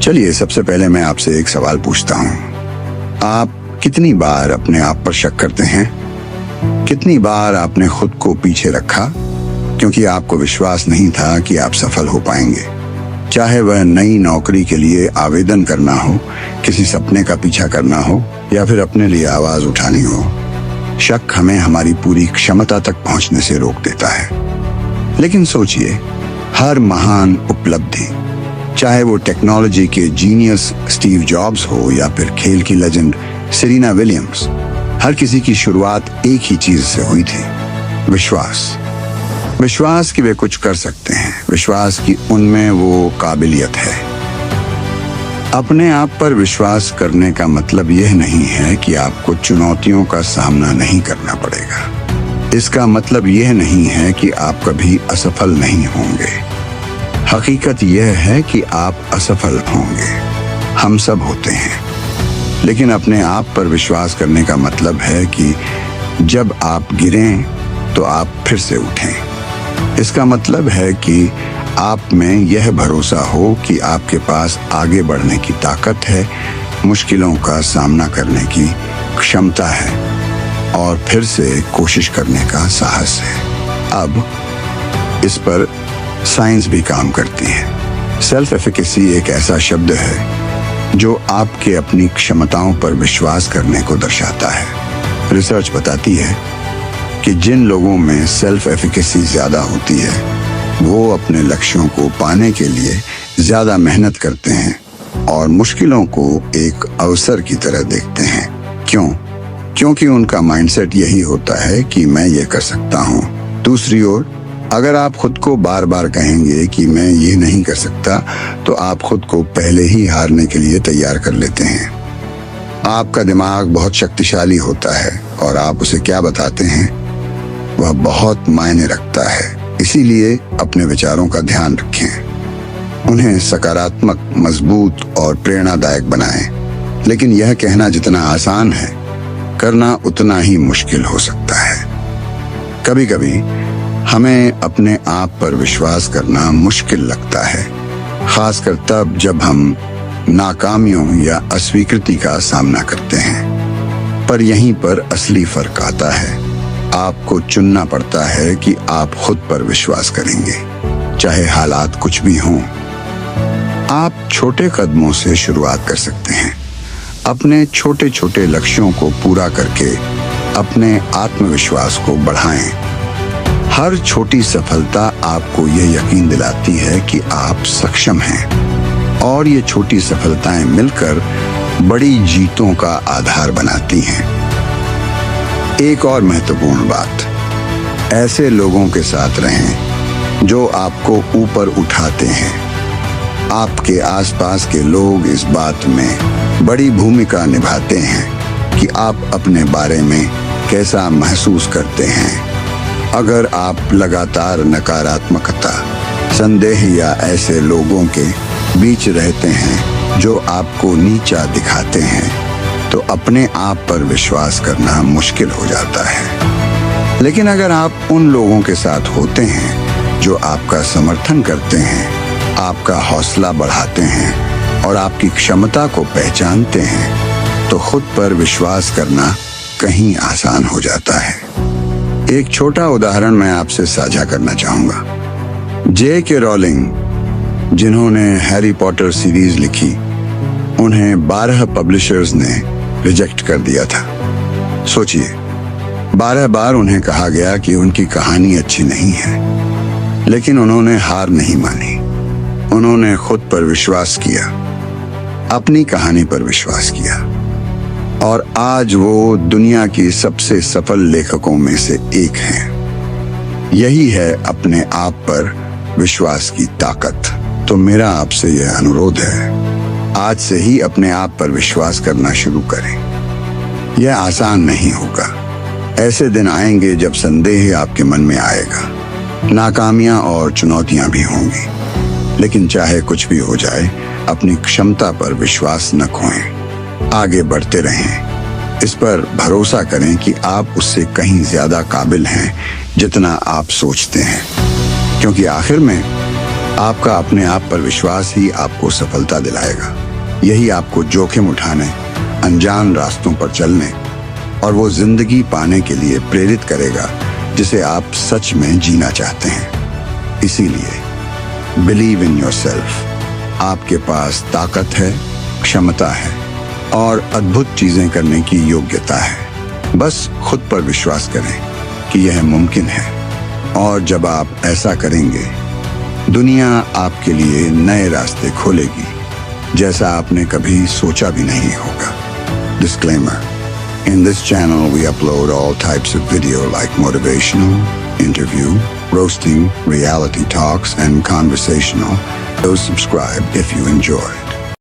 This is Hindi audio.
चलिए, सबसे पहले मैं आपसे एक सवाल पूछता हूँ। आप कितनी बार अपने आप पर शक करते हैं? कितनी बार आपने खुद को पीछे रखा क्योंकि आपको विश्वास नहीं था कि आप सफल हो पाएंगे? चाहे वह नई नौकरी के लिए आवेदन करना हो, किसी सपने का पीछा करना हो या फिर अपने लिए आवाज उठानी हो। शक हमें हमारी पूरी क्षमता तक पहुंचने से रोक देता है। लेकिन सोचिए, हर महान उपलब्धि, चाहे वो टेक्नोलॉजी के जीनियस स्टीव जॉब्स हो या फिर खेल की लेजेंड सेरेना विलियम्स, हर किसी की शुरुआत एक ही चीज से हुई थी, विश्वास। विश्वास कि वे कुछ कर सकते हैं, विश्वास कि उनमें वो काबिलियत है। अपने आप पर विश्वास करने का मतलब यह नहीं है कि आपको चुनौतियों का सामना नहीं करना पड़ेगा। इसका मतलब यह नहीं है कि आप कभी असफल नहीं होंगे। हकीकत यह है कि आप असफल होंगे, हम सब होते हैं। लेकिन अपने आप पर विश्वास करने का मतलब है कि जब आप गिरें तो आप फिर से उठें। इसका मतलब है कि आप में यह भरोसा हो कि आपके पास आगे बढ़ने की ताकत है, मुश्किलों का सामना करने की क्षमता है और फिर से कोशिश करने का साहस है। अब इस पर साइंस भी काम करती है। सेल्फ एफिकेसी एक ऐसा शब्द है जो आपके अपनी क्षमताओं पर विश्वास करने को दर्शाता है। रिसर्च बताती है कि जिन लोगों में सेल्फ एफिकेसी ज्यादा होती है वो अपने लक्ष्यों को पाने के लिए ज्यादा मेहनत करते हैं और मुश्किलों को एक अवसर की तरह देखते हैं। क्यों? क्योंकि उनका माइंडसेट यही होता है कि मैं ये कर सकता हूँ। दूसरी ओर, अगर आप खुद को बार बार कहेंगे कि मैं ये नहीं कर सकता, तो आप खुद को पहले ही हारने के लिए तैयार कर लेते हैं। आपका दिमाग बहुत शक्तिशाली होता है और आप उसे क्या बताते हैं वह बहुत मायने रखता है। इसीलिए अपने विचारों का ध्यान रखें, उन्हें सकारात्मक, मजबूत और प्रेरणादायक बनाएं। लेकिन यह कहना जितना आसान है, करना उतना ही मुश्किल हो सकता है। कभी कभी हमें अपने आप पर विश्वास करना मुश्किल लगता है, खासकर तब जब हम नाकामियों या अस्वीकृति का सामना करते हैं। पर यहीं पर असली फर्क आता है। आपको चुनना पड़ता है कि आप खुद पर विश्वास करेंगे, चाहे हालात कुछ भी हों। आप छोटे कदमों से शुरुआत कर सकते हैं। अपने छोटे छोटे लक्ष्यों को पूरा करके अपने आत्मविश्वास को बढ़ाएं। हर छोटी सफलता आपको यह यकीन दिलाती है कि आप सक्षम हैं और ये छोटी सफलताएं मिलकर बड़ी जीतों का आधार बनाती हैं। एक और महत्वपूर्ण बात, ऐसे लोगों के साथ रहें जो आपको ऊपर उठाते हैं। आपके आसपास के लोग इस बात में बड़ी भूमिका निभाते हैं कि आप अपने बारे में कैसा महसूस करते हैं। अगर आप लगातार नकारात्मकता, संदेह या ऐसे लोगों के बीच रहते हैं जो आपको नीचा दिखाते हैं, तो अपने आप पर विश्वास करना मुश्किल हो जाता है। लेकिन अगर आप उन लोगों के साथ होते हैं जो आपका समर्थन करते हैं, आपका हौसला बढ़ाते हैं और आपकी क्षमता को पहचानते हैं, तो खुद पर विश्वास करना कहीं आसान हो जाता है। एक छोटा उदाहरण मैं आपसे साझा करना चाहूंगा। जे.के. रॉलिंग, जिन्होंने हैरी पॉटर सीरीज लिखी, उन्हें 12 पब्लिशर्स ने रिजेक्ट कर दिया था। सोचिए, 12 बार उन्हें कहा गया कि उनकी कहानी अच्छी नहीं है, लेकिन उन्होंने हार नहीं मानी। उन्होंने खुद पर विश्वास किया, अपनी कहानी पर विश्वास किया और आज वो दुनिया की सबसे सफल लेखकों में से एक हैं। यही है अपने आप पर विश्वास की ताकत। तो मेरा आपसे यह अनुरोध है, आज से ही अपने आप पर विश्वास करना शुरू करें। यह आसान नहीं होगा। ऐसे दिन आएंगे जब संदेह आपके मन में आएगा, नाकामियां और चुनौतियां भी होंगी। लेकिन चाहे कुछ भी हो जाए, अपनी क्षमता पर विश्वास न खोएं। आगे बढ़ते रहें। इस पर भरोसा करें कि आप उससे कहीं ज्यादा काबिल हैं जितना आप सोचते हैं, क्योंकि आखिर में आपका अपने आप पर विश्वास ही आपको सफलता दिलाएगा। यही आपको जोखिम उठाने, अनजान रास्तों पर चलने और वो जिंदगी पाने के लिए प्रेरित करेगा जिसे आप सच में जीना चाहते हैं। इसीलिए बिलीव इन योरसेल्फ। आपके पास ताकत है, क्षमता है और अद्भुत चीजें करने की योग्यता है। बस खुद पर विश्वास करें कि यह मुमकिन है, और जब आप ऐसा करेंगे दुनिया आपके लिए नए रास्ते खोलेगी जैसा आपने कभी सोचा भी नहीं होगा। Disclaimer: in this channel we upload all types of video like motivational, interview, roasting, reality talks and conversational. So subscribe if you enjoy.